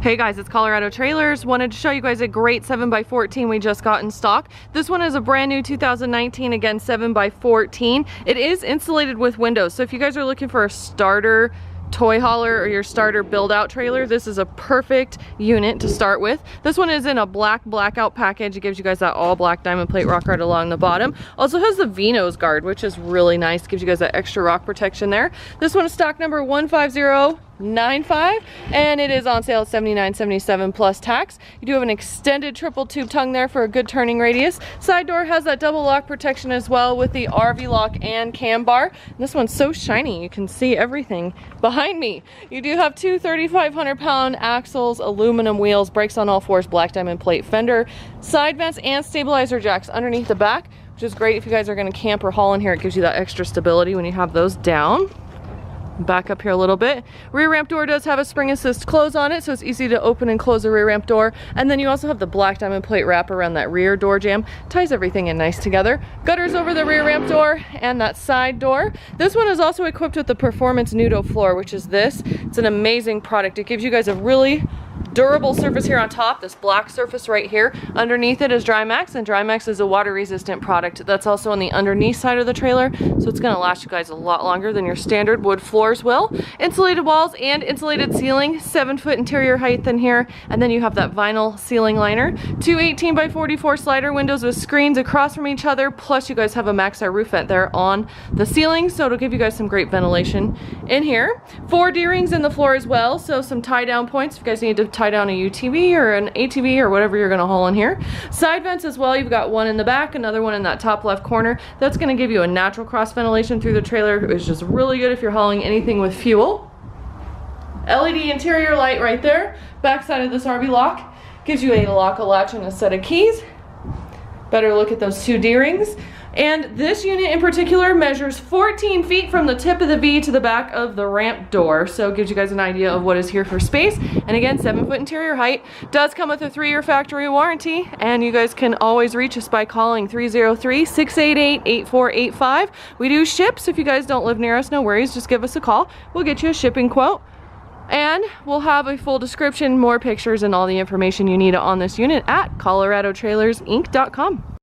Hey guys, it's Colorado Trailers. Wanted to show you guys a great 7x14 we just got in stock. This one is a brand new 2019, again 7x14. It is insulated with windows, so if you guys are looking for a starter toy hauler or your starter build out trailer, this is a perfect unit to start with. This one is in a blackout package. It gives you guys that all black diamond plate rock guard along the bottom. Also has the V-nose guard, which is really nice. Gives you guys that extra rock protection there. This one is stock number 15095 and it is on sale at $79.77 plus tax. You do have an extended triple tube tongue there for a good turning radius. Side door has that double lock protection as well with the RV lock and cam bar. And this one's so shiny you can see everything behind me. You do have two 3,500-pound axles, aluminum wheels, brakes on all fours, black diamond plate fender, side vents and stabilizer jacks underneath the back, which is great if you guys are going to camp or haul in here. It gives you that extra stability when you have those down. Back up here a little bit. Rear ramp door does have a spring assist close on it, so it's easy to open and close the rear ramp door. And then you also have the black diamond plate wrap around that rear door jamb. Ties everything in nice together. Gutters over the rear ramp door and that side door. This one is also equipped with the Performance Nudo floor, which is this. It's an amazing product. It gives you guys a really durable surface here on top, this black surface right here. Underneath it is Maxx, and Maxx is a water resistant product that's also on the underneath side of the trailer, so it's going to last you guys a lot longer than your standard wood floors will. Insulated walls and insulated ceiling, 7-foot interior height in here, and then you have that vinyl ceiling liner. Two 18x44 slider windows with screens across from each other, plus you guys have a Maxx Air roof vent there on the ceiling, so it'll give you guys some great ventilation in here. 4 D-rings in the floor as well, so some tie down points if you guys need to tie down a UTV or an ATV or whatever you're going to haul in here. Side vents as well. You've got one in the back, another one in that top left corner. That's going to give you a natural cross ventilation through the trailer, which is really good if you're hauling anything with fuel. LED interior light right there. Back side of this RV lock gives you a lock, a latch, and a set of keys. Better look at those 2 D-rings. And this unit in particular measures 14 feet from the tip of the V to the back of the ramp door. So it gives you guys an idea of what is here for space. And again, 7-foot interior height. Does come with a 3-year factory warranty. And you guys can always reach us by calling 303-688-8485. We do ship, so if you guys don't live near us, no worries. Just give us a call. We'll get you a shipping quote. And we'll have a full description, more pictures, and all the information you need on this unit at coloradotrailersinc.com.